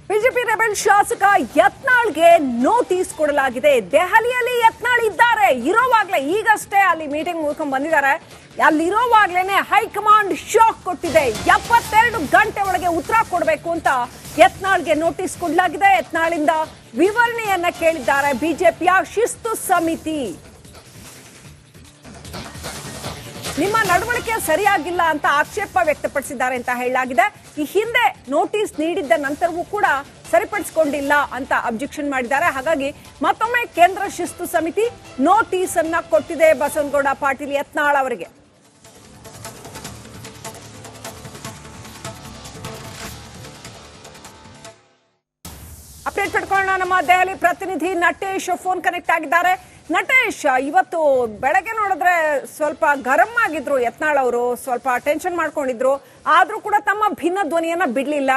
BJP rebel ಶಾಸಕ ಯತ್ನಾಳ್ಗೆ notice ಕೊಡಲಾಗಿದೆ. ದೆಹಲಿಯಲ್ಲಿ ಯತ್ನಾಳ್ ಇದ್ದಾರೆ ಇರೋವಾಗ್ಲೇ, ಈಗಷ್ಟೇ ಅಲ್ಲಿ ಮೀಟಿಂಗ್ ಮುಗಿಸ್ಕೊಂಡು ಬಂದಿದ್ದಾರೆ. ಅಲ್ಲಿರೋವಾಗ್ಲೇನೆ ಹೈಕಮಾಂಡ್ ಶಾಕ್ ಕೊಟ್ಟಿದೆ. 72 ಗಂಟೆ ಒಳಗೆ ಉತ್ತರ ಕೊಡಬೇಕು ಅಂತ ಯತ್ನಾಳ್ಗೆ ನೋಟಿಸ್ ಕೊಡಲಾಗಿದೆ. ಯತ್ನಾಳಿಂದ ವಿವರಣೆಯನ್ನ ಕೇಳಿದ್ದಾರೆ ಬಿಜೆಪಿಯ ಶಿಸ್ತು ಸಮಿತಿ. ನಿಮ್ಮ ನಡವಳಿಕೆ ಸರಿಯಾಗಿಲ್ಲ ಅಂತ ಆಕ್ಷೇಪ ವ್ಯಕ್ತಪಡಿಸಿದ್ದಾರೆ ಅಂತ ಹೇಳಲಾಗಿದೆ. ಈ ಹಿಂದೆ ನೋಟಿಸ್ ನೀಡಿದ್ದ ನಂತರವೂ ಕೂಡ ಸರಿಪಡಿಸಿಕೊಂಡಿಲ್ಲ ಅಂತ ಅಬ್ಜೆಕ್ಷನ್ ಮಾಡಿದ್ದಾರೆ. ಹಾಗಾಗಿ ಮತ್ತೊಮ್ಮೆ ಕೇಂದ್ರ ಶಿಸ್ತು ಸಮಿತಿ ನೋಟಿಸ್ ಅನ್ನ ಕೊಟ್ಟಿದೆ ಬಸವನಗೌಡ ಪಾಟೀಲ್ ಯತ್ನಾಳ್ ಅವರಿಗೆ. ಅಪ್ಡೇಟ್ ಪಡ್ಕೊಳ್ಳೋಣ. ನಮ್ಮ ದೆಹಲಿ ಪ್ರತಿನಿಧಿ ನಟೇಶ್ ಫೋನ್ ಕನೆಕ್ಟ್ ಆಗಿದ್ದಾರೆ. ನಟೇಶ್, ಇವತ್ತು ಬೆಳಗ್ಗೆ ನೋಡಿದ್ರೆ ಸ್ವಲ್ಪ ಗರಂ ಆಗಿದ್ರು ಯತ್ನಾಳ್ ಅವರು, ಸ್ವಲ್ಪ ಟೆನ್ಷನ್ ಮಾಡ್ಕೊಂಡಿದ್ರು. ಆದ್ರೂ ಕೂಡ ತಮ್ಮ ಭಿನ್ನ ಧ್ವನಿಯನ್ನ ಬಿಡ್ಲಿಲ್ಲ.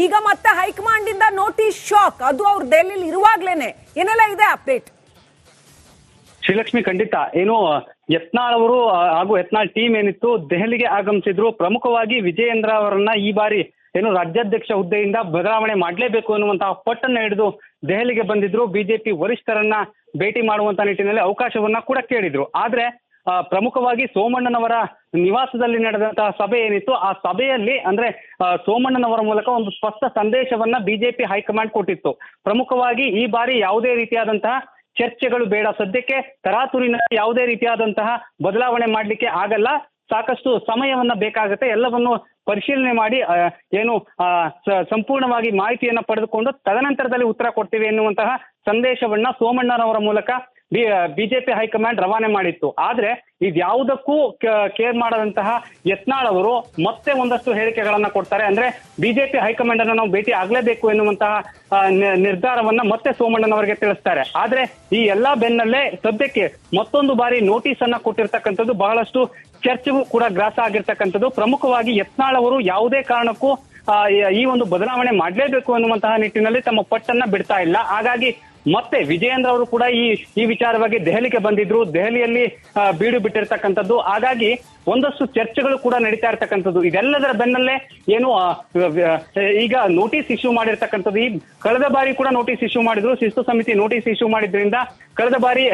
ಈಗ ಮತ್ತೆ ಹೈಕಮಾಂಡ್ ಇಂದ ನೋಟಿಸ್ ಶಾಕ್, ಅದು ಅವ್ರು ದೆಹಲಿಯಲ್ಲಿ ಇರುವಾಗ್ಲೇನೆ. ಏನೆಲ್ಲ ಇದೆ ಅಪ್ಡೇಟ್? ಶ್ರೀಲಕ್ಷ್ಮಿ, ಖಂಡಿತ ಏನು ಯತ್ನಾಳ್ ಅವರು ಹಾಗೂ ಯತ್ನಾಳ್ ಟೀಮ್ ಏನಿತ್ತು ದೆಹಲಿಗೆ ಆಗಮಿಸಿದ್ರು. ಪ್ರಮುಖವಾಗಿ ವಿಜಯೇಂದ್ರ ಅವರನ್ನ ಈ ಬಾರಿ ಏನು ರಾಜ್ಯಾಧ್ಯಕ್ಷ ಹುದ್ದೆಯಿಂದ ಬದಲಾವಣೆ ಮಾಡಲೇಬೇಕು ಅನ್ನುವಂತಹ ಪಟ್ಟನ್ನ ಹಿಡಿದು ದೆಹಲಿಗೆ ಬಂದಿದ್ರು. ಬಿಜೆಪಿ ವರಿಷ್ಠರನ್ನ ಭೇಟಿ ಮಾಡುವಂತ ನಿಟ್ಟಿನಲ್ಲಿ ಅವಕಾಶವನ್ನ ಕೂಡ ಕೇಳಿದ್ರು. ಆದ್ರೆ ಪ್ರಮುಖವಾಗಿ ಸೋಮಣ್ಣನವರ ನಿವಾಸದಲ್ಲಿ ನಡೆದಂತಹ ಸಭೆ ಏನಿತ್ತು, ಆ ಸಭೆಯಲ್ಲಿ ಅಂದ್ರೆ ಸೋಮಣ್ಣನವರ ಮೂಲಕ ಒಂದು ಸ್ಪಷ್ಟ ಸಂದೇಶವನ್ನ ಬಿಜೆಪಿ ಹೈಕಮಾಂಡ್ ಕೊಟ್ಟಿತ್ತು. ಪ್ರಮುಖವಾಗಿ ಈ ಬಾರಿ ಯಾವುದೇ ರೀತಿಯಾದಂತಹ ಚರ್ಚೆಗಳು ಬೇಡ, ಸದ್ಯಕ್ಕೆ ತರಾತುರಿನಲ್ಲಿ ಯಾವುದೇ ರೀತಿಯಾದಂತಹ ಬದಲಾವಣೆ ಮಾಡ್ಲಿಕ್ಕೆ ಆಗಲ್ಲ, ಸಾಕಷ್ಟು ಸಮಯವನ್ನ ಬೇಕಾಗುತ್ತೆ, ಎಲ್ಲವನ್ನು ಪರಿಶೀಲನೆ ಮಾಡಿ ಏನು ಸಂಪೂರ್ಣವಾಗಿ ಮಾಹಿತಿಯನ್ನ ಪಡೆದುಕೊಂಡು ತದನಂತರದಲ್ಲಿ ಉತ್ತರ ಕೊಡ್ತೀವಿ ಎನ್ನುವಂತಹ ಸಂದೇಶವನ್ನ ಸೋಮಣ್ಣನವರ ಮೂಲಕ ಬಿಜೆಪಿ ಹೈಕಮಾಂಡ್ ರವಾನೆ ಮಾಡಿತ್ತು. ಆದ್ರೆ ಇದ್ಯಾವುದಕ್ಕೂ ಕೇರ್ ಮಾಡದಂತಹ ಯತ್ನಾಳ್ ಅವರು ಮತ್ತೆ ಒಂದಷ್ಟು ಹೇಳಿಕೆಗಳನ್ನ ಕೊಡ್ತಾರೆ. ಅಂದ್ರೆ ಬಿಜೆಪಿ ಹೈಕಮಾಂಡ್ ಅನ್ನು ನಾವು ಭೇಟಿ ಆಗ್ಲೇಬೇಕು ಎನ್ನುವಂತಹ ನಿರ್ಧಾರವನ್ನ ಮತ್ತೆ ಸೋಮಣ್ಣನವರಿಗೆ ತಿಳಿಸ್ತಾರೆ. ಆದ್ರೆ ಈ ಎಲ್ಲಾ ಬೆನ್ನಲ್ಲೇ ಸದ್ಯಕ್ಕೆ ಮತ್ತೊಂದು ಬಾರಿ ನೋಟಿಸ್ ಅನ್ನ ಕೊಟ್ಟಿರ್ತಕ್ಕಂಥದ್ದು ಬಹಳಷ್ಟು ಚರ್ಚೆಗೂ ಕೂಡ ಗ್ರಾಸ ಆಗಿರ್ತಕ್ಕಂಥದ್ದು. ಪ್ರಮುಖವಾಗಿ ಯತ್ನಾಳ್ ಅವರು ಯಾವುದೇ ಕಾರಣಕ್ಕೂ ಈ ಒಂದು ಬದಲಾವಣೆ ಮಾಡಲೇಬೇಕು ಅನ್ನುವಂತಹ ನಿಟ್ಟಿನಲ್ಲಿ ತಮ್ಮ ಪಟ್ಟನ್ನ ಬಿಡ್ತಾ ಇಲ್ಲ. ಹಾಗಾಗಿ ಮತ್ತೆ ವಿಜಯೇಂದ್ರ ಅವರು ಕೂಡ ಈ ವಿಚಾರವಾಗಿ ದೆಹಲಿಗೆ ಬಂದಿದ್ರು, ದೆಹಲಿಯಲ್ಲಿ ಬೀಡು ಬಿಟ್ಟಿರ್ತಕ್ಕಂಥದ್ದು. ಹಾಗಾಗಿ ಒಂದಷ್ಟು ಚರ್ಚೆಗಳು ಕೂಡ ನಡೀತಾ ಇರ್ತಕ್ಕಂಥದ್ದು. ಇದೆಲ್ಲದರ ಬೆನ್ನಲ್ಲೇ ಏನು ಈಗ ನೋಟಿಸ್ ಇಶ್ಯೂ ಮಾಡಿರ್ತಕ್ಕಂಥದ್ದು. ಈ ಕಳೆದ ಬಾರಿ ಕೂಡ ನೋಟಿಸ್ ಇಶ್ಯೂ ಮಾಡಿದ್ರು, ಶಿಸ್ತು ಸಮಿತಿ ನೋಟಿಸ್ ಇಶ್ಯೂ ಮಾಡಿದ್ರಿಂದ ಕಳೆದ ಬಾರಿ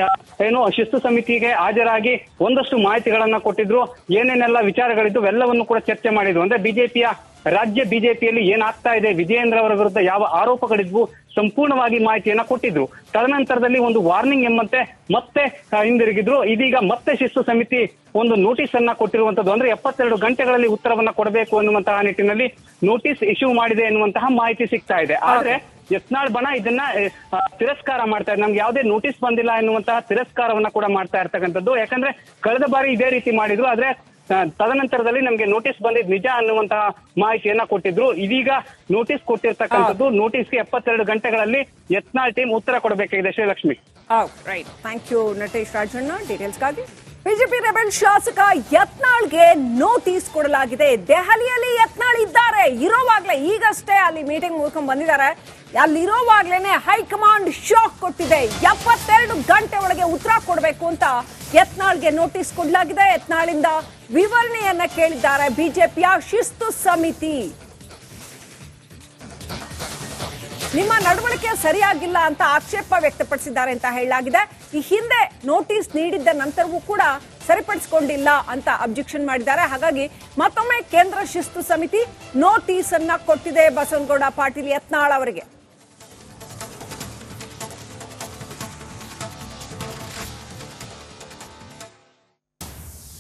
ಏನು ಶಿಸ್ತು ಸಮಿತಿಗೆ ಹಾಜರಾಗಿ ಒಂದಷ್ಟು ಮಾಹಿತಿಗಳನ್ನ ಕೊಟ್ಟಿದ್ರು. ಏನೇನೆಲ್ಲ ವಿಚಾರಗಳಿದ್ದು ಎಲ್ಲವನ್ನು ಕೂಡ ಚರ್ಚೆ ಮಾಡಿದ್ರು. ಅಂದ್ರೆ ಬಿಜೆಪಿಯ ರಾಜ್ಯ ಬಿಜೆಪಿಯಲ್ಲಿ ಏನಾಗ್ತಾ ಇದೆ, ವಿಜಯೇಂದ್ರ ಅವರ ವಿರುದ್ಧ ಯಾವ ಆರೋಪಗಳಿದ್ವು, ಸಂಪೂರ್ಣವಾಗಿ ಮಾಹಿತಿಯನ್ನ ಕೊಟ್ಟಿದ್ರು. ತದನಂತರದಲ್ಲಿ ಒಂದು ವಾರ್ನಿಂಗ್ ಎಂಬಂತೆ ಮತ್ತೆ ಹಿಂದಿರುಗಿದ್ರು. ಇದೀಗ ಮತ್ತೆ ಶಿಸ್ತು ಸಮಿತಿ ಒಂದು ನೋಟಿಸ್ ಅನ್ನ ಕೊಟ್ಟಿರುವಂತದ್ದು. ಅಂದ್ರೆ 72 ಗಂಟೆಗಳಲ್ಲಿ ಉತ್ತರವನ್ನ ಕೊಡಬೇಕು ಅನ್ನುವಂತಹ ನಿಟ್ಟಿನಲ್ಲಿ ನೋಟಿಸ್ ಇಶ್ಯೂ ಮಾಡಿದೆ ಎನ್ನುವಂತಹ ಮಾಹಿತಿ ಸಿಗ್ತಾ ಇದೆ. ಆದ್ರೆ ಯತ್ನಾಳ್ ಬಣ ಇದನ್ನ ತಿರಸ್ಕಾರ ಮಾಡ್ತಾ ಇದೆ. ನಮ್ಗೆ ಯಾವುದೇ ನೋಟಿಸ್ ಬಂದಿಲ್ಲ ಎನ್ನುವಂತಹ ತಿರಸ್ಕಾರವನ್ನ ಕೂಡ ಮಾಡ್ತಾ ಇರ್ತಕ್ಕಂಥದ್ದು. ಯಾಕಂದ್ರೆ ಕಳೆದ ಬಾರಿ ಇದೇ ರೀತಿ ಮಾಡಿದ್ರು, ಆದ್ರೆ ತದನಂತರದಲ್ಲಿ ನಮ್ಗೆ ನೋಟಿಸ್ ಬಂದಿದ್ ನಿಜ ಅನ್ನುವಂತಹ ಮಾಹಿತಿಯನ್ನ ಕೊಟ್ಟಿದ್ರು. ಇದೀಗ ನೋಟಿಸ್ ಕೊಟ್ಟಿರ್ತಕ್ಕಂಥದ್ದು. ನೋಟಿಸ್ಗೆ 72 ಗಂಟೆಗಳಲ್ಲಿ ಯತ್ನಾಳ್ ಟೀಮ್ ಉತ್ತರ ಕೊಡಬೇಕಾಗಿದೆ. Srilakshmi, right, thank you Natesh Rajanna ಡೀಟೇಲ್ಸ್ಗಾಗಿ. ಬಿಜೆಪಿ ರೆಬೆಲ್ ಶಾಸಕ ಯತ್ನಾಳ್ಗೆ ನೋಟಿಸ್ ಕೊಡಲಾಗಿದೆ. ದೆಹಲಿಯಲ್ಲಿ ಯತ್ನಾಳ್ ಇದ್ದಾರೆ ಇರೋವಾಗ್ಲೇ, ಈಗಷ್ಟೇ ಅಲ್ಲಿ ಮೀಟಿಂಗ್ ಮುಗಿಸ್ಕೊಂಡು ಬಂದಿದ್ದಾರೆ. ಅಲ್ಲಿರೋವಾಗ್ಲೇನೆ ಹೈಕಮಾಂಡ್ ಶಾಕ್ ಕೊಟ್ಟಿದೆ. 72 ಗಂಟೆ ಒಳಗೆ ಉತ್ತರ ಕೊಡಬೇಕು ಅಂತ ಯತ್ನಾಳ್ಗೆ ನೋಟಿಸ್ ಕೊಡಲಾಗಿದೆ. ಯತ್ನಾಳಿಂದ ವಿವರಣೆಯನ್ನ ಕೇಳಿದ್ದಾರೆ ಬಿಜೆಪಿಯ ಶಿಸ್ತು ಸಮಿತಿ. ನಿಮ್ಮ ನಡವಳಿಕೆ ಸರಿಯಾಗಿಲ್ಲ ಅಂತ ಆಕ್ಷೇಪ ವ್ಯಕ್ತಪಡಿಸಿದ್ದಾರೆ ಅಂತ ಹೇಳಲಾಗಿದೆ. ಈ ಹಿಂದೆ ನೋಟಿಸ್ ನೀಡಿದ್ದ ನಂತರವೂ ಕೂಡ ಸರಿಪಡಿಸಿಕೊಂಡಿಲ್ಲ ಅಂತ ಅಬ್ಜೆಕ್ಷನ್ ಮಾಡಿದ್ದಾರೆ. ಹಾಗಾಗಿ ಮತ್ತೊಮ್ಮೆ ಕೇಂದ್ರ ಶಿಸ್ತು ಸಮಿತಿ ನೋಟಿಸ್ ಅನ್ನ ಕೊಟ್ಟಿದೆ ಬಸವನಗೌಡ ಪಾಟೀಲ್ ಯತ್ನಾಳ್ ಅವರಿಗೆ.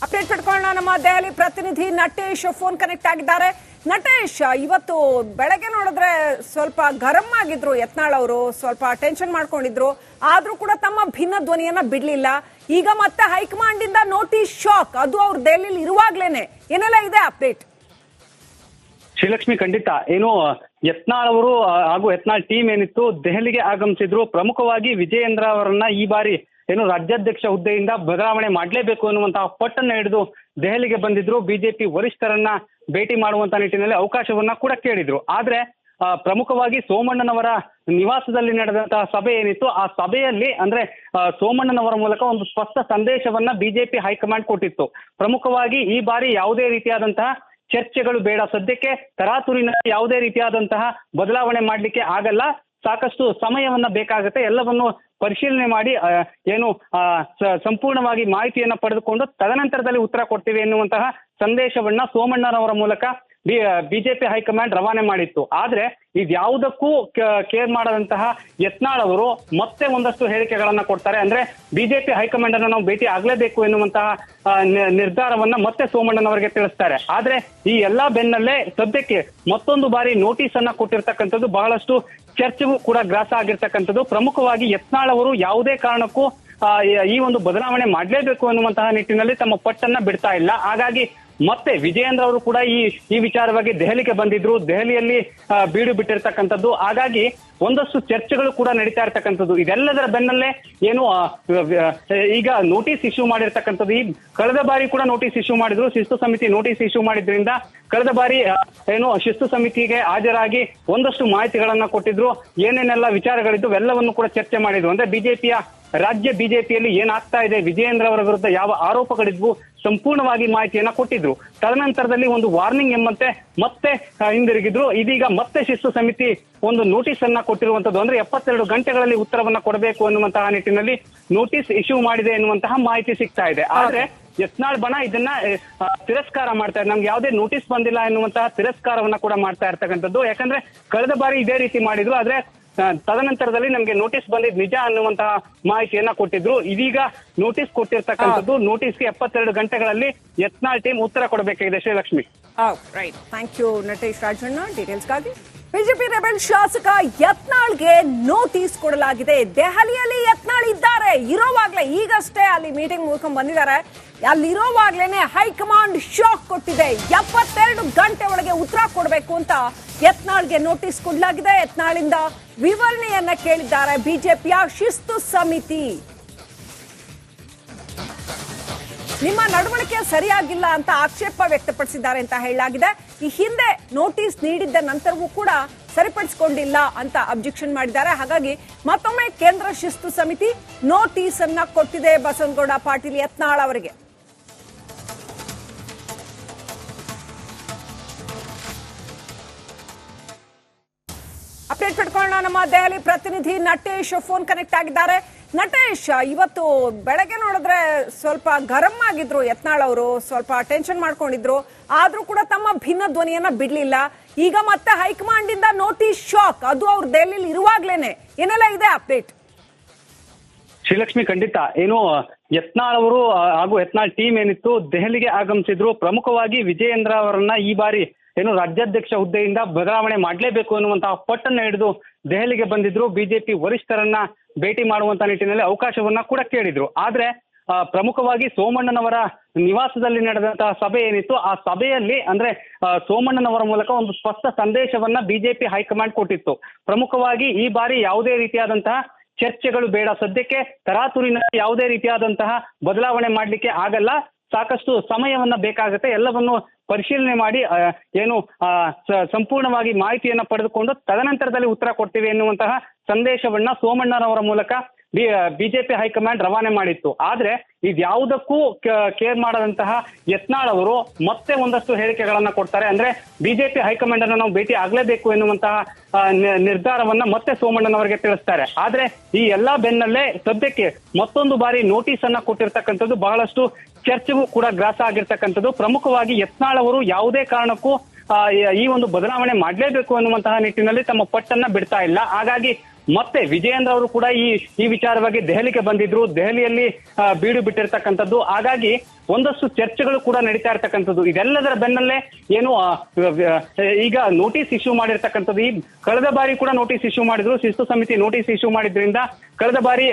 ಅಪ್ಡೇಟ್ ಪಡ್ಕೊಳ್ಳೋಣ. ನಮ್ಮ ದೆಹಲಿ ಪ್ರತಿನಿಧಿ ನಟೇಶ್ ಫೋನ್ ಕನೆಕ್ಟ್ ಆಗಿದ್ದಾರೆ. ನಟೇಶ್, ಇವತ್ತು ಬೆಳಗ್ಗೆ ನೋಡಿದ್ರೆ ಸ್ವಲ್ಪ ಗರಂ ಆಗಿದ್ರು ಯತ್ನಾಳ್ ಅವರು, ಸ್ವಲ್ಪ ಟೆನ್ಷನ್ ಮಾಡ್ಕೊಂಡಿದ್ರು. ಆದ್ರೂ ಕೂಡ ತಮ್ಮ ಭಿನ್ನ ಧ್ವನಿಯನ್ನ ಬಿಡ್ಲಿಲ್ಲ. ಈಗ ಮತ್ತೆ ಹೈಕಮಾಂಡ್ ಇಂದ ನೋಟಿಸ್ ಶಾಕ್, ಅದು ಅವ್ರು ದೆಹಲಿಯಲ್ಲಿ ಇರುವಾಗ್ಲೇನೆ. ಏನೆಲ್ಲ ಇದೆ ಅಪ್ಡೇಟ್? ಶ್ರೀಲಕ್ಷ್ಮಿ, ಖಂಡಿತ ಏನು ಯತ್ನಾಳ್ ಅವರು ಹಾಗೂ ಯತ್ನಾಳ್ ಟೀಮ್ ಏನಿತ್ತು ದೆಹಲಿಗೆ ಆಗಮಿಸಿದ್ರು. ಪ್ರಮುಖವಾಗಿ ವಿಜಯೇಂದ್ರ ಅವರನ್ನ ಈ ಬಾರಿ ಏನು ರಾಜ್ಯಾಧ್ಯಕ್ಷ ಹುದ್ದೆಯಿಂದ ಬದಲಾವಣೆ ಮಾಡಲೇಬೇಕು ಅನ್ನುವಂತಹ ಪಟ್ಟನ್ನ ಹಿಡಿದು ದೆಹಲಿಗೆ ಬಂದಿದ್ರು. ಬಿಜೆಪಿ ವರಿಷ್ಠರನ್ನ ಭೇಟಿ ಮಾಡುವಂತ ನಿಟ್ಟಿನಲ್ಲಿ ಅವಕಾಶವನ್ನ ಕೂಡ ಕೇಳಿದ್ರು. ಆದ್ರೆ ಪ್ರಮುಖವಾಗಿ ಸೋಮಣ್ಣನವರ ನಿವಾಸದಲ್ಲಿ ನಡೆದಂತಹ ಸಭೆ ಏನಿತ್ತು, ಆ ಸಭೆಯಲ್ಲಿ ಅಂದ್ರೆ ಸೋಮಣ್ಣನವರ ಮೂಲಕ ಒಂದು ಸ್ಪಷ್ಟ ಸಂದೇಶವನ್ನ ಬಿಜೆಪಿ ಹೈಕಮಾಂಡ್ ಕೊಟ್ಟಿತ್ತು. ಪ್ರಮುಖವಾಗಿ ಈ ಬಾರಿ ಯಾವುದೇ ರೀತಿಯಾದಂತಹ ಚರ್ಚೆಗಳು ಬೇಡ, ಸದ್ಯಕ್ಕೆ ತರಾತುರಿನ ಯಾವುದೇ ರೀತಿಯಾದಂತಹ ಬದಲಾವಣೆ ಮಾಡ್ಲಿಕ್ಕೆ ಆಗಲ್ಲ, ಸಾಕಷ್ಟು ಸಮಯವನ್ನ ಬೇಕಾಗುತ್ತೆ, ಎಲ್ಲವನ್ನು ಪರಿಶೀಲನೆ ಮಾಡಿ ಏನು ಸಂಪೂರ್ಣವಾಗಿ ಮಾಹಿತಿಯನ್ನ ಪಡೆದುಕೊಂಡು ತದನಂತರದಲ್ಲಿ ಉತ್ತರ ಕೊಡ್ತೀವಿ ಎನ್ನುವಂತಹ ಸಂದೇಶವನ್ನ ಸೋಮಣ್ಣನವರ ಮೂಲಕ ಬಿಜೆಪಿ ಹೈಕಮಾಂಡ್ ರವಾನೆ ಮಾಡಿತ್ತು. ಆದ್ರೆ ಇದ್ಯಾವುದಕ್ಕೂ ಕೇರ್ ಮಾಡದಂತಹ ಯತ್ನಾಳ್ ಅವರು ಮತ್ತೆ ಒಂದಷ್ಟು ಹೇಳಿಕೆಗಳನ್ನ ಕೊಡ್ತಾರೆ. ಅಂದ್ರೆ ಬಿಜೆಪಿ ಹೈಕಮಾಂಡ್ ಅನ್ನು ನಾವು ಭೇಟಿ ಆಗ್ಲೇಬೇಕು ಎನ್ನುವಂತಹ ನಿರ್ಧಾರವನ್ನ ಮತ್ತೆ ಸೋಮಣ್ಣನವರಿಗೆ ತಿಳಿಸ್ತಾರೆ. ಆದ್ರೆ ಈ ಎಲ್ಲಾ ಬೆನ್ನಲ್ಲೇ ಸದ್ಯಕ್ಕೆ ಮತ್ತೊಂದು ಬಾರಿ ನೋಟಿಸ್ ಅನ್ನ ಕೊಟ್ಟಿರ್ತಕ್ಕಂಥದ್ದು ಬಹಳಷ್ಟು ಚರ್ಚೆಗೂ ಕೂಡ ಗ್ರಾಸ ಆಗಿರ್ತಕ್ಕಂಥದ್ದು. ಪ್ರಮುಖವಾಗಿ ಯತ್ನಾಳ್ ಅವರು ಯಾವುದೇ ಕಾರಣಕ್ಕೂ ಈ ಒಂದು ಬದಲಾವಣೆ ಮಾಡಲೇಬೇಕು ಅನ್ನುವಂತಹ ನಿಟ್ಟಿನಲ್ಲಿ ತಮ್ಮ ಪಟ್ಟನ್ನ ಬಿಡ್ತಾ ಇಲ್ಲ. ಹಾಗಾಗಿ ಮತ್ತೆ ವಿಜಯೇಂದ್ರ ಅವರು ಕೂಡ ಈ ವಿಚಾರವಾಗಿ ದೆಹಲಿಗೆ ಬಂದಿದ್ರು, ದೆಹಲಿಯಲ್ಲಿ ಬೀಡು ಬಿಟ್ಟಿರ್ತಕ್ಕಂಥದ್ದು. ಹಾಗಾಗಿ ಒಂದಷ್ಟು ಚರ್ಚೆಗಳು ಕೂಡ ನಡೀತಾ ಇರ್ತಕ್ಕಂಥದ್ದು. ಇದೆಲ್ಲದರ ಬೆನ್ನಲ್ಲೇ ಏನು ಈಗ ನೋಟಿಸ್ ಇಶ್ಯೂ ಮಾಡಿರ್ತಕ್ಕಂಥದ್ದು. ಈ ಕಳೆದ ಬಾರಿ ಕೂಡ ನೋಟಿಸ್ ಇಶ್ಯೂ ಮಾಡಿದ್ರು, ಶಿಸ್ತು ಸಮಿತಿ ನೋಟಿಸ್ ಇಶ್ಯೂ ಮಾಡಿದ್ರಿಂದ ಕಳೆದ ಬಾರಿ ಏನು ಶಿಸ್ತು ಸಮಿತಿಗೆ ಹಾಜರಾಗಿ ಒಂದಷ್ಟು ಮಾಹಿತಿಗಳನ್ನ ಕೊಟ್ಟಿದ್ರು, ಏನೇನೆಲ್ಲ ವಿಚಾರಗಳಿದ್ದು ಎಲ್ಲವನ್ನು ಕೂಡ ಚರ್ಚೆ ಮಾಡಿದ್ರು. ಅಂದ್ರೆ ಬಿಜೆಪಿಯ ರಾಜ್ಯ ಬಿಜೆಪಿಯಲ್ಲಿ ಏನಾಗ್ತಾ ಇದೆ, ವಿಜಯೇಂದ್ರ ಅವರ ವಿರುದ್ಧ ಯಾವ ಆರೋಪಗಳಿದ್ವು ಸಂಪೂರ್ಣವಾಗಿ ಮಾಹಿತಿಯನ್ನ ಕೊಟ್ಟಿದ್ರು. ತದನಂತರದಲ್ಲಿ ಒಂದು ವಾರ್ನಿಂಗ್ ಎಂಬಂತೆ ಮತ್ತೆ ಹಿಂದಿರುಗಿದ್ರು. ಇದೀಗ ಮತ್ತೆ ಶಿಸ್ತು ಸಮಿತಿ ಒಂದು ನೋಟಿಸ್ ಅನ್ನ ಕೊಟ್ಟಿರುವಂತದ್ದು. ಅಂದ್ರೆ 72 ಗಂಟೆಗಳಲ್ಲಿ ಉತ್ತರವನ್ನ ಕೊಡಬೇಕು ಅನ್ನುವಂತಹ ನಿಟ್ಟಿನಲ್ಲಿ ನೋಟಿಸ್ ಇಶ್ಯೂ ಮಾಡಿದೆ ಎನ್ನುವಂತಹ ಮಾಹಿತಿ ಸಿಗ್ತಾ ಇದೆ. ಆದ್ರೆ ಯತ್ನಾಳ್ ಬಣ ಇದನ್ನ ತಿರಸ್ಕಾರ ಮಾಡ್ತಾ ಇದೆ. ನಮ್ಗೆ ಯಾವುದೇ ನೋಟಿಸ್ ಬಂದಿಲ್ಲ ಎನ್ನುವಂತಹ ತಿರಸ್ಕಾರವನ್ನ ಕೂಡ ಮಾಡ್ತಾ ಇರ್ತಕ್ಕಂಥದ್ದು. ಯಾಕಂದ್ರೆ ಕಳೆದ ಬಾರಿ ಇದೇ ರೀತಿ ಮಾಡಿದ್ರು, ಆದ್ರೆ ತದನಂತರದಲ್ಲಿ ನಮ್ಗೆ ನೋಟಿಸ್ ಬಂದಿದ್ ನಿಜ ಅನ್ನುವಂತಹ ಮಾಹಿತಿಯನ್ನ ಕೊಟ್ಟಿದ್ರು. ಇದೀಗ ನೋಟಿಸ್ ಕೊಟ್ಟಿರ್ತಕ್ಕಂಥದ್ದು. ನೋಟಿಸ್ಗೆ 72 ಗಂಟೆಗಳಲ್ಲಿ ಯತ್ನಾಳ್ ಟೀಮ್ ಉತ್ತರ ಕೊಡಬೇಕಾಗಿದೆ. Srilakshmi. Right, thank you Natesh Rajanna ಡೀಟೇಲ್ಸ್ಗಾಗಿ. ಬಿಜೆಪಿ ರೆಬೆಲ್ ಶಾಸಕ ಯತ್ನಾಳ್ಗೆ ನೋಟಿಸ್ ಕೊಡಲಾಗಿದೆ. ದೆಹಲಿಯಲ್ಲಿ ಯತ್ನಾಳ್ ಇದ್ದಾರೆ, ಇರೋವಾಗ್ಲೇ ಈಗಷ್ಟೇ ಅಲ್ಲಿ ಮೀಟಿಂಗ್ ಮುಗಿಸ್ಕೊಂಡ್ ಬಂದಿದ್ದಾರೆ. ಅಲ್ಲಿರೋವಾಗ್ಲೇನೆ ಹೈಕಮಾಂಡ್ ಶಾಕ್ ಕೊಟ್ಟಿದೆ. 72 ಗಂಟೆ ಒಳಗೆ ಉತ್ತರ ಕೊಡಬೇಕು ಅಂತ ಯತ್ನಾಳ್ಗೆ ನೋಟಿಸ್ ಕೊಡಲಾಗಿದೆ. ಯತ್ನಾಳಿಂದ ವಿವರಣೆಯನ್ನ ಕೇಳಿದ್ದಾರೆ ಬಿಜೆಪಿಯ ಶಿಸ್ತು ಸಮಿತಿ. ನಿಮ್ಮ ನಡವಳಿಕೆ ಸರಿಯಾಗಿಲ್ಲ ಅಂತ ಆಕ್ಷೇಪ ವ್ಯಕ್ತಪಡಿಸಿದ್ದಾರೆ ಅಂತ ಹೇಳಲಾಗಿದೆ. ಈ ಹಿಂದೆ ನೋಟಿಸ್ ನೀಡಿದ್ದ ನಂತರವೂ ಕೂಡ ಸರಿಪಡಿಸಿಕೊಂಡಿಲ್ಲ ಅಂತ ಅಬ್ಜೆಕ್ಷನ್ ಮಾಡಿದ್ದಾರೆ. ಹಾಗಾಗಿ ಮತ್ತೊಮ್ಮೆ ಕೇಂದ್ರ ಶಿಸ್ತು ಸಮಿತಿ ನೋಟಿಸ್ ಅನ್ನ ಕೊಟ್ಟಿದೆ ಬಸವನಗೌಡ ಪಾಟೀಲ್ ಯತ್ನಾಳ್ ಅವರಿಗೆ. ಅಪ್ಡೇಟ್ ಪಡ್ಕೊಳ್ಳೋಣ. ನಮ್ಮ ದೆಹಲಿ ಪ್ರತಿನಿಧಿ ನಟೇಶ್ ಫೋನ್ ಕನೆಕ್ಟ್ ಆಗಿದ್ದಾರೆ. ನಟೇಶ್, ಇವತ್ತು ಬೆಳಗ್ಗೆ ನೋಡಿದ್ರೆ ಸ್ವಲ್ಪ ಗರಂ ಆಗಿದ್ರು ಯತ್ನಾಳ್ ಅವರು, ಸ್ವಲ್ಪ ಟೆನ್ಷನ್ ಮಾಡ್ಕೊಂಡಿದ್ರು. ಆದ್ರೂ ಕೂಡ ತಮ್ಮ ಭಿನ್ನ ಧ್ವನಿಯನ್ನ ಬಿಡ್ಲಿಲ್ಲ. ಈಗ ಮತ್ತೆ ಹೈಕಮಾಂಡ್ ಇಂದ ನೋಟಿಸ್ ಶಾಕ್, ಅದು ಅವ್ರು ದೆಹಲಿಯಲ್ಲಿ ಇರುವಾಗ್ಲೇನೆ. ಏನೆಲ್ಲ ಇದೆ ಅಪ್ಡೇಟ್? ಶ್ರೀಲಕ್ಷ್ಮಿ, ಖಂಡಿತ ಏನು ಯತ್ನಾಳ್ ಅವರು ಹಾಗೂ ಯತ್ನಾಳ್ ಟೀಮ್ ಏನಿತ್ತು ದೆಹಲಿಗೆ ಆಗಮಿಸಿದ್ರು. ಪ್ರಮುಖವಾಗಿ ವಿಜಯೇಂದ್ರ ಅವರನ್ನ ಈ ಬಾರಿ ಏನು ರಾಜ್ಯಾಧ್ಯಕ್ಷ ಹುದ್ದೆಯಿಂದ ಬದಲಾವಣೆ ಮಾಡಲೇಬೇಕು ಅನ್ನುವಂತಹ ಪಟ್ಟನ್ನ ಹಿಡಿದು ದೆಹಲಿಗೆ ಬಂದಿದ್ರು. ಬಿಜೆಪಿ ವರಿಷ್ಠರನ್ನ ಭೇಟಿ ಮಾಡುವಂತ ನಿಟ್ಟಿನಲ್ಲಿ ಅವಕಾಶವನ್ನ ಕೂಡ ಕೇಳಿದ್ರು. ಆದ್ರೆ ಪ್ರಮುಖವಾಗಿ ಸೋಮಣ್ಣನವರ ನಿವಾಸದಲ್ಲಿ ನಡೆದಂತಹ ಸಭೆ ಏನಿತ್ತು, ಆ ಸಭೆಯಲ್ಲಿ ಅಂದ್ರೆ ಸೋಮಣ್ಣನವರ ಮೂಲಕ ಒಂದು ಸ್ಪಷ್ಟ ಸಂದೇಶವನ್ನ ಬಿಜೆಪಿ ಹೈಕಮಾಂಡ್ ಕೊಟ್ಟಿತ್ತು. ಪ್ರಮುಖವಾಗಿ ಈ ಬಾರಿ ಯಾವುದೇ ರೀತಿಯಾದಂತಹ ಚರ್ಚೆಗಳು ಬೇಡ, ಸದ್ಯಕ್ಕೆ ತರಾತುರಿನ ಯಾವುದೇ ರೀತಿಯಾದಂತಹ ಬದಲಾವಣೆ ಮಾಡ್ಲಿಕ್ಕೆ ಆಗಲ್ಲ, ಸಾಕಷ್ಟು ಸಮಯವನ್ನ ಬೇಕಾಗುತ್ತೆ, ಎಲ್ಲವನ್ನು ಪರಿಶೀಲನೆ ಮಾಡಿ ಏನು ಸಂಪೂರ್ಣವಾಗಿ ಮಾಹಿತಿಯನ್ನ ಪಡೆದುಕೊಂಡು ತದನಂತರದಲ್ಲಿ ಉತ್ತರ ಕೊಡ್ತೀವಿ ಎನ್ನುವಂತಹ ಸಂದೇಶವನ್ನ ಸೋಮಣ್ಣನವರ ಮೂಲಕ ಬಿಜೆಪಿ ಹೈಕಮಾಂಡ್ ರವಾನೆ ಮಾಡಿತ್ತು. ಆದ್ರೆ ಇದ್ಯಾವುದಕ್ಕೂ ಕೇರ್ ಮಾಡದಂತಹ ಯತ್ನಾಳ್ ಅವರು ಮತ್ತೆ ಒಂದಷ್ಟು ಹೇಳಿಕೆಗಳನ್ನ ಕೊಡ್ತಾರೆ. ಅಂದ್ರೆ ಬಿಜೆಪಿ ಹೈಕಮಾಂಡ್ ಅನ್ನು ನಾವು ಭೇಟಿ ಆಗ್ಲೇಬೇಕು ಎನ್ನುವಂತಹ ನಿರ್ಧಾರವನ್ನ ಮತ್ತೆ ಸೋಮಣ್ಣನವರಿಗೆ ತಿಳಿಸ್ತಾರೆ. ಆದ್ರೆ ಈ ಎಲ್ಲಾ ಬೆನ್ನಲ್ಲೇ ಸದ್ಯಕ್ಕೆ ಮತ್ತೊಂದು ಬಾರಿ ನೋಟಿಸ್ ಅನ್ನ ಕೊಟ್ಟಿರ್ತಕ್ಕಂಥದ್ದು ಬಹಳಷ್ಟು ಚರ್ಚೆಗೂ ಕೂಡ ಗ್ರಾಸ ಆಗಿರ್ತಕ್ಕಂಥದ್ದು. ಪ್ರಮುಖವಾಗಿ ಯತ್ನಾಳ್ ಅವರು ಯಾವುದೇ ಕಾರಣಕ್ಕೂ ಈ ಒಂದು ಬದಲಾವಣೆ ಮಾಡಲೇಬೇಕು ಅನ್ನುವಂತಹ ನಿಟ್ಟಿನಲ್ಲಿ ತಮ್ಮ ಪಟ್ಟನ್ನ ಬಿಡ್ತಾ ಇಲ್ಲ. ಹಾಗಾಗಿ ಮತ್ತೆ ವಿಜಯೇಂದ್ರ ಅವರು ಕೂಡ ಈ ವಿಚಾರವಾಗಿ ದೆಹಲಿಗೆ ಬಂದಿದ್ರು, ದೆಹಲಿಯಲ್ಲಿ ಬೀಡು ಬಿಟ್ಟಿರ್ತಕ್ಕಂಥದ್ದು. ಹಾಗಾಗಿ ಒಂದಷ್ಟು ಚರ್ಚೆಗಳು ಕೂಡ ನಡೀತಾ ಇರ್ತಕ್ಕಂಥದ್ದು. ಇದೆಲ್ಲದರ ಬೆನ್ನಲ್ಲೇ ಏನು ಈಗ ನೋಟಿಸ್ ಇಶ್ಯೂ ಮಾಡಿರ್ತಕ್ಕಂಥದ್ದು. ಈ ಕಳೆದ ಬಾರಿ ಕೂಡ ನೋಟಿಸ್ ಇಶ್ಯೂ ಮಾಡಿದ್ರು, ಶಿಸ್ತು ಸಮಿತಿ ನೋಟಿಸ್ ಇಶ್ಯೂ ಮಾಡಿದ್ರಿಂದ ಕಳೆದ ಬಾರಿ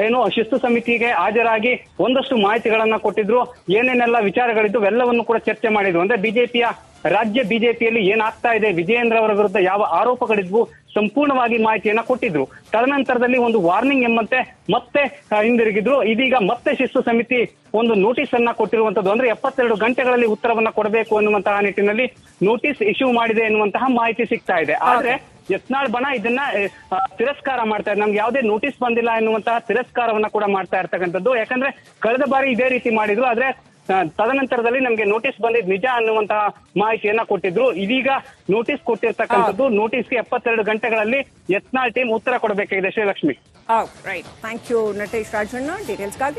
ಏನು ಶಿಸ್ತು ಸಮಿತಿಗೆ ಹಾಜರಾಗಿ ಒಂದಷ್ಟು ಮಾಹಿತಿಗಳನ್ನ ಕೊಟ್ಟಿದ್ರು, ಏನೇನೆಲ್ಲ ವಿಚಾರಗಳಿದ್ದು ಎಲ್ಲವನ್ನು ಕೂಡ ಚರ್ಚೆ ಮಾಡಿದ್ರು. ಅಂದ್ರೆ ಬಿಜೆಪಿಯ ರಾಜ್ಯ ಬಿಜೆಪಿಯಲ್ಲಿ ಏನಾಗ್ತಾ ಇದೆ, ವಿಜಯೇಂದ್ರ ಅವರ ವಿರುದ್ಧ ಯಾವ ಆರೋಪಗಳಿದ್ವು ಸಂಪೂರ್ಣವಾಗಿ ಮಾಹಿತಿಯನ್ನ ಕೊಟ್ಟಿದ್ರು. ತದನಂತರದಲ್ಲಿ ಒಂದು ವಾರ್ನಿಂಗ್ ಎಂಬಂತೆ ಮತ್ತೆ ಹಿಂದಿರುಗಿದ್ರು. ಇದೀಗ ಮತ್ತೆ ಶಿಸ್ತು ಸಮಿತಿ ಒಂದು ನೋಟಿಸ್ ಅನ್ನ ಕೊಟ್ಟಿರುವಂತದ್ದು. ಅಂದ್ರೆ 72 ಗಂಟೆಗಳಲ್ಲಿ ಉತ್ತರವನ್ನ ಕೊಡಬೇಕು ಅನ್ನುವಂತಹ ನಿಟ್ಟಿನಲ್ಲಿ ನೋಟಿಸ್ ಇಶ್ಯೂ ಮಾಡಿದೆ ಎನ್ನುವಂತಹ ಮಾಹಿತಿ ಸಿಗ್ತಾ ಇದೆ. ಆದ್ರೆ ಯತ್ನಾಳ್ ಬಣ ಇದನ್ನ ತಿರಸ್ಕಾರ ಮಾಡ್ತಾ ಇದೆ. ನಮ್ಗೆ ಯಾವುದೇ ನೋಟಿಸ್ ಬಂದಿಲ್ಲ ಎನ್ನುವಂತಹ ತಿರಸ್ಕಾರವನ್ನ ಕೂಡ ಮಾಡ್ತಾ ಇರ್ತಕ್ಕಂಥದ್ದು. ಯಾಕಂದ್ರೆ ಕಳೆದ ಬಾರಿ ಇದೇ ರೀತಿ ಮಾಡಿದ್ರು, ಆದ್ರೆ ತದನಂತರದಲ್ಲಿ ನಮಗೆ ನೋಟಿಸ್ ಬಂದಿದ್ ನಿಜ ಅನ್ನುವಂತಹ ಮಾಹಿತಿಯನ್ನ ಕೊಟ್ಟಿದ್ರು. ಇದೀಗ ನೋಟಿಸ್ ಕೊಟ್ಟಿರ್ತಕ್ಕಂಥದ್ದು. ನೋಟಿಸ್ಗೆ 72 ಗಂಟೆಗಳಲ್ಲಿ ಯತ್ನಾಳ್ ಟೀಮ್ ಉತ್ತರ ಕೊಡಬೇಕಾಗಿದೆ Srilakshmi. Right, thank you Natesh Rajanna ಡೀಟೇಲ್ಸ್ಗಾಗಿ.